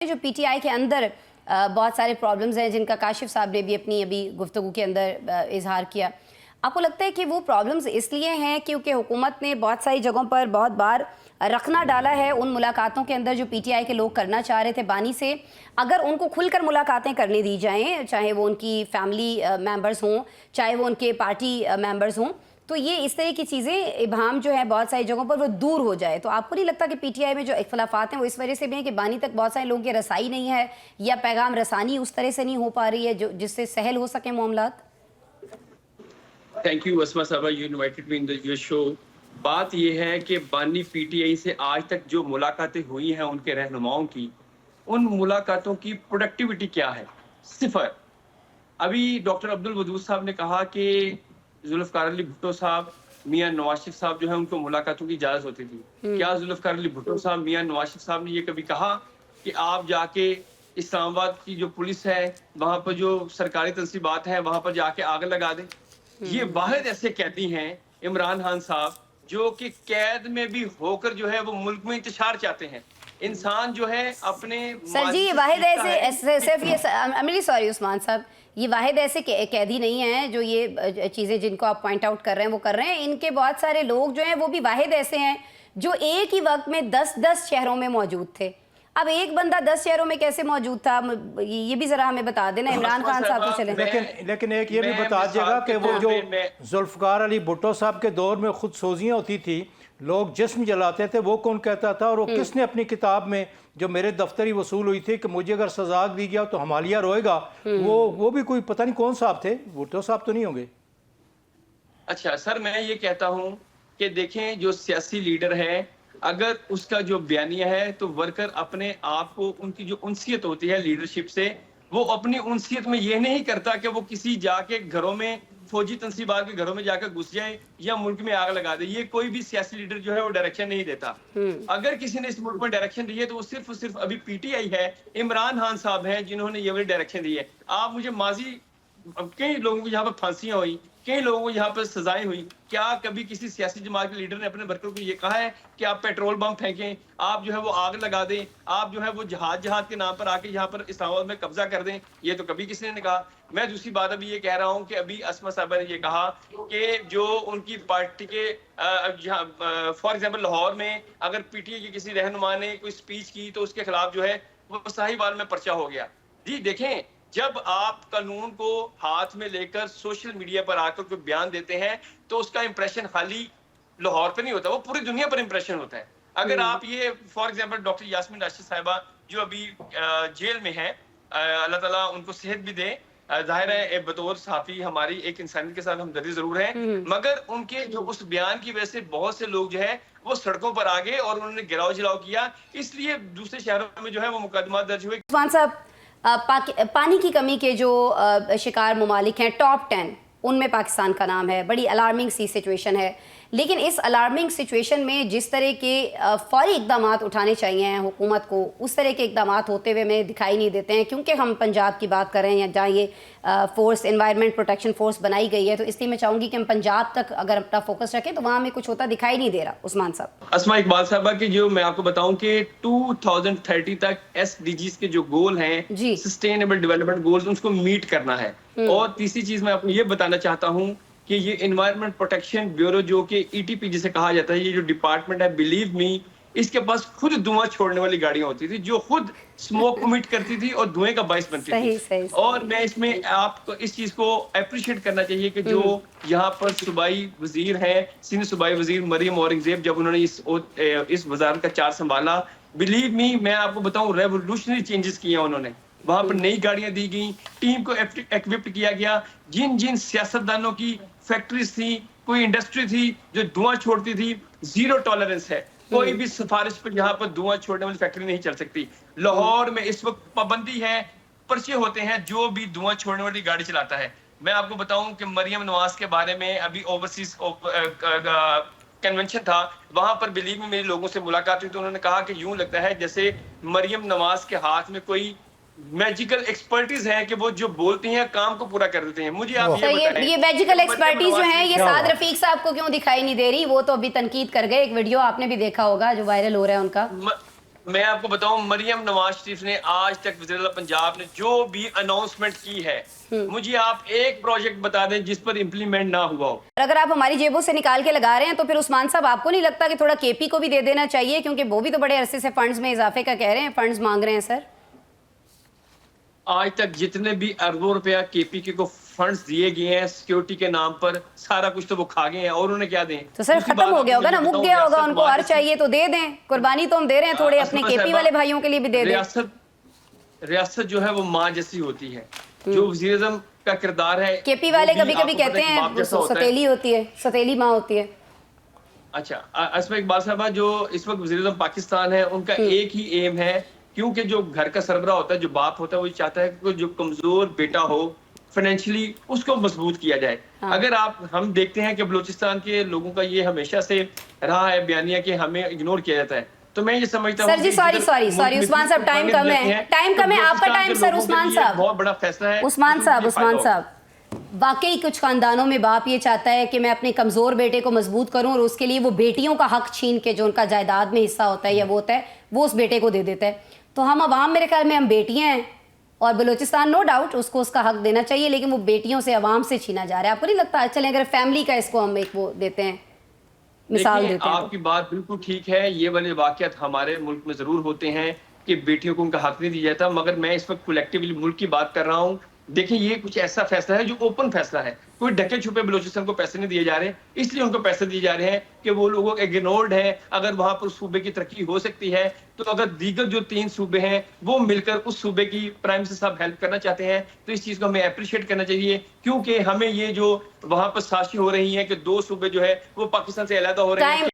जो पीटीआई के अंदर बहुत सारे प्रॉब्लम्स हैं जिनका काशिफ साहब ने भी अपनी अभी गुफ्तगू के अंदर इजहार किया। आपको लगता है कि वो प्रॉब्लम्स इसलिए हैं क्योंकि हुकूमत ने बहुत सारी जगहों पर बहुत बार रखना डाला है उन मुलाकातों के अंदर जो पीटीआई के लोग करना चाह रहे थे बानी से, अगर उनको खुलकर मुलाकातें करने दी जाएं, चाहे वो उनकी फैमिली मेम्बर्स हों, चाहे वो उनके पार्टी मेम्बर्स हों, तो ये इस तरह की चीज़ें इबाम जो है बहुत सारी जगहों पर वो दूर हो जाए। तो आपको नहीं लगता कि पीटीआई में जो इख्तलाफात हैं वो इस वजह से भी हैं कि बानी तक बहुत सारे लोगों की रसाई नहीं है या पैगाम रसानी उस तरह से नहीं हो पा रही है जो जिससे सहल हो सके मामलात? थैंक यू अस्मा साहबा, you invited me in your show. बात यह है कि बानी पीटीआई से आज तक जो मुलाकातें हुई हैं उनके रहनुमाओं की, उन मुलाकातों की प्रोडक्टिविटी क्या है? सिफर। अभी डॉक्टर अब्दुल वदूद साहब ने कहा कि जुल्फ़िकार अली भुट्टो साहब, मियां नवाज शरीफ साहब जो है उनको मुलाकातों की इजाजत होती थी। क्या जुल्फ़िकार अली भुट्टो साहब, मियां नवाज शरीफ साहब ने ये कभी कहा कि आप जाके इस्लामाबाद की जो पुलिस है वहां पर जो सरकारी तंसीबात है वहां पर जाके आग लगा दें? ये वाहिद ऐसे कैदी हैं इमरान खान साहब जो कि कैद में भी होकर जो है वो मुल्क में इंतशार चाहते हैं। इंसान जो है अपने सर जी, ये वाहिद ऐसे सिर्फ ये I'm सॉरी उस्मान साहब, ये वाहिद ऐसे कैदी नहीं हैं जो ये चीज़ें जिनको आप पॉइंट आउट कर रहे हैं वो कर रहे हैं। इनके बहुत सारे लोग जो हैं वो भी वाहिद ऐसे हैं जो एक ही वक्त में 10-10 शहरों में मौजूद थे। अब एक बंदा 10 शहरों में कैसे मौजूद था, ये भी जरा हमें बता देना। इमरान खान साहब तो चले, लेकिन एक ये भी बता दीजिएगा कि वो जो जुल्फ़िकार अली भुट्टो साहब के दौर में खुद सोजियाँ होती थी, लोग जिस्म जलाते थे, वो कौन कहता था? और वो किसने अपनी किताब में जो मेरे दफ्तरी वसूल हुई थी कि मुझे अगर सजा दी गया तो हमालिया रोएगा, वो भी कोई पता नहीं कौन साहब थे, भुट्टो साहब तो नहीं होंगे। अच्छा सर, मैं ये कहता हूँ कि देखें जो सियासी लीडर है अगर उसका जो बयानिया है तो वर्कर अपने आप को, उनकी जो उनसियत होती है लीडरशिप से, वो अपनी उनसियत में ये नहीं करता कि वो किसी जाके घरों में फौजी तंसीबात के घरों में जाकर घुस जाए या मुल्क में आग लगा दे। ये कोई भी सियासी लीडर जो है वो डायरेक्शन नहीं देता। अगर किसी ने इस मुल्क में डायरेक्शन दी है तो वो सिर्फ और सिर्फ अभी पीटीआई है, इमरान खान साहब हैं जिन्होंने ये वाली डायरेक्शन दी है। आप मुझे माजी कई लोगों को यहाँ पर फांसियां हुई, कई लोगों को यहाँ पर सजाएं हुई, क्या कभी किसी सियासी जमात के लीडर ने अपने वर्कर को ये कहा है कि आप पेट्रोल बम फेंकें, आप जो है वो आग लगा दें, आप जो है वो जहाज के नाम पर आके यहाँ पर इस्लामाबाद में कब्जा कर दें? ये तो कभी किसी ने कहा। मैं दूसरी बात अभी ये कह रहा हूँ कि अभी अस्मा साहबा ने ये कहा कि जो उनकी पार्टी के फॉर एग्जाम्पल लाहौर में अगर पीटीआई के किसी रहनुमा ने कोई स्पीच की तो उसके खिलाफ जो है वो साहिवाल में पर्चा हो गया। जी देखें, जब आप कानून को हाथ में लेकर सोशल मीडिया पर आकर कोई बयान देते हैं तो उसका इंप्रेशन खाली लाहौर पे नहीं होता, वो पूरी दुनिया पर इंप्रेशन होता है। अगर आप ये for example doctor Yasmeen Rashid साहिबा जो अभी जेल में है, अल्लाह ताला उनको सेहत भी दे, जाहिर है बतौर सहाफी हमारी एक इंसानियत के साथ हमदर्दी जरूर है, मगर उनके जो उस बयान की वजह से बहुत से लोग जो है वो सड़कों पर आ गए और उन्होंने गिराव जिलाव किया, इसलिए दूसरे शहरों में जो है वो मुकदमा दर्ज हुए। उस्मान साहब, पानी की कमी के जो शिकार ममालिक हैं टॉप 10 उनमें पाकिस्तान का नाम है। बड़ी अलार्मिंग सी सिचुएशन है, लेकिन इस अलार्मिंग सिचुएशन में जिस तरह के फौरी इकदाम उठाने चाहिए हुकूमत को, उस तरह के इकदाम होते हुए हमें दिखाई नहीं देते हैं। क्योंकि हम पंजाब की बात करें या जहाँ ये फोर्स एनवायरनमेंट प्रोटेक्शन फोर्स बनाई गई है, तो इसलिए मैं चाहूँगी कि हम पंजाब तक अगर अपना फोकस रखें तो वहाँ हमें कुछ होता दिखाई नहीं दे रहा। उस्मान साहब, अस्मा इकबाल साहबा की जो मैं आपको बताऊं कि 2030 तक एसडीजीज के जो गोल हैं, सस्टेनेबल डेवलपमेंट गोल्स, उसको मीट करना है। और तीसरी चीज मैं आपको ये बताना चाहता हूं कि ये एनवायरनमेंट प्रोटेक्शन ब्यूरो जो कि ईटीपी जिसे कहा जाता है, ये जो डिपार्टमेंट है, बिलीव मी, इसके पास खुद धुआं छोड़ने वाली गाड़ियां होती थी जो खुद स्मोक इमिट करती थी और धुएं का बाइस बनती थी। और मैं इसमें आपको इस चीज को अप्रिशिएट करना चाहिए कि जो यहाँ पर सूबाई वजीर हैं, सिंध सूबाई वजीर मरियम औरंगजेब, जब उन्होंने इस वजारत का चार्ज संभाला, बिलीव मी, मैं आपको बताऊं रेवोल्यूशनरी चेंजेस किए उन्होंने। वहां पर नई गाड़ियां दी गई, टीम को इक्विप्ड किया गया। जिन जिन सियासतदानों की फैक्ट्रीज थी, कोई इंडस्ट्री थी जो धुआं छोड़ती थी, जीरो टॉलरेंस है। कोई भी सिफारिश पर यहाँ पर धुआं छोड़ने वाली फैक्ट्री नहीं चल सकती। लाहौर में इस वक्त पाबंदी है, पर्चे होते हैं जो भी धुआं छोड़ने वाली गाड़ी चलाता है। मैं आपको बताऊं कि मरियम नवाज के बारे में अभी ओवरसीज कन्वेंशन था, वहां पर बिलीव में मेरे लोगों से मुलाकात हुई तो उन्होंने कहा कि यूं लगता है जैसे मरियम नवाज के हाथ में कोई मैजिकल एक्सपर्टीज है कि वो जो बोलती हैं काम को पूरा कर देते हैं। मुझे आप ये मैजिकल एक्सपर्टीज जो है ये साद रफीक साहब को क्यों दिखाई नहीं दे रही? वो तो अभी तनकीद कर गए, एक वीडियो आपने भी देखा होगा जो वायरल हो रहा है उनका। मैं आपको बताऊं, मरियम नवाज शरीफ ने आज तक वज़ीर-ए-आला पंजाब ने जो भी अनाउंसमेंट की है, मुझे आप एक प्रोजेक्ट बता दें जिस पर इम्प्लीमेंट ना हुआ हो। और अगर आप हमारी जेबों से निकाल के लगा रहे हैं तो फिर उस्मान साहब आपको नहीं लगता कि थोड़ा केपी को भी दे देना चाहिए, क्योंकि वो भी तो बड़े अरसे से फंड्स में इजाफे का कह रहे हैं, फंड्स मांग रहे हैं सर। आज तक जितने भी अरबों रुपया केपीके को फंड्स दिए गए हैं सिक्योरिटी के नाम पर, सारा कुछ तो वो खा गए हैं, और उन्हें क्या दें? तो सर खत्म हो गया होगा ना, मुक गया होगा, उनको और चाहिए तो दे दें, कुर्बानी तो हम दे रहे हैं, थोड़े अपने केपी वाले भाइयों के लिए भी दे दें। रियासत जो है वो माँ जैसी होती है, जो वज़ीर-ए-आज़म का किरदार है। केपी वाले कभी कभी कहते हैं सतीली होती है, सतीली माँ होती है। अच्छा, अस्मा इकबाल साहबा, जो इस वक्त वज़ीर-ए-आज़म पाकिस्तान है, उनका एक ही एम है, क्योंकि जो घर का सरबराह होता है, जो बाप होता है, वो चाहता है कि जो कमजोर बेटा हो फाइनेंशियली उसको मजबूत किया जाए। हाँ। अगर हम देखते हैं कि बलूचिस्तान के लोगों का ये हमेशा से रहा है बयानिया कि हमें इग्नोर किया जाता है, तो मैं ये समझता हूँ। सर जी सॉरी उस्मान साहब, टाइम कम है, आपका टाइम सर। उस्मान साहब, बहुत बड़ा फैसला है। उस्मान साहब, वाकई कुछ खानदानों में बाप ये चाहता है कि मैं अपने कमजोर बेटे को मजबूत करूं, और उसके लिए वो बेटियों का हक छीन के, जो उनका जायदाद में हिस्सा होता है या वो होता है, वो उस बेटे को दे देता है। तो हम अवाम, मेरे ख्याल में हम बेटियां हैं, और बलूचिस्तान नो डाउट उसको उसका हक देना चाहिए, लेकिन वो बेटियों से अवाम से छीना जा रहा है। आपको नहीं लगता? चलें अगर फैमिली का इसको हम एक वो देते हैं, मिसाल देते हैं। आपकी बात बिल्कुल ठीक है, ये वाले वाकयात हमारे मुल्क में जरूर होते हैं कि बेटियों को उनका हक नहीं दिया जाता, मगर मैं इस वक्त कलेक्टिवली मुल्क की बात कर रहा हूँ। देखिए, ये कुछ ऐसा फैसला है जो ओपन फैसला है, कोई ढके छुपे बलूचिस्तान को पैसे नहीं दिए जा रहे, इसलिए उनको पैसे दिए जा रहे हैं कि वो लोगों इग्नोर्ड है। अगर वहां पर सूबे की तरक्की हो सकती है, तो अगर दीगर जो 3 सूबे हैं वो मिलकर उस सूबे की प्राइम मिनिस्टर साहब हेल्प करना चाहते हैं, तो इस चीज को हमें अप्रिशिएट करना चाहिए, क्योंकि हमें ये जो वहां पर साजिश हो रही है कि 2 सूबे जो है वो पाकिस्तान से अलग हो रहे हैं।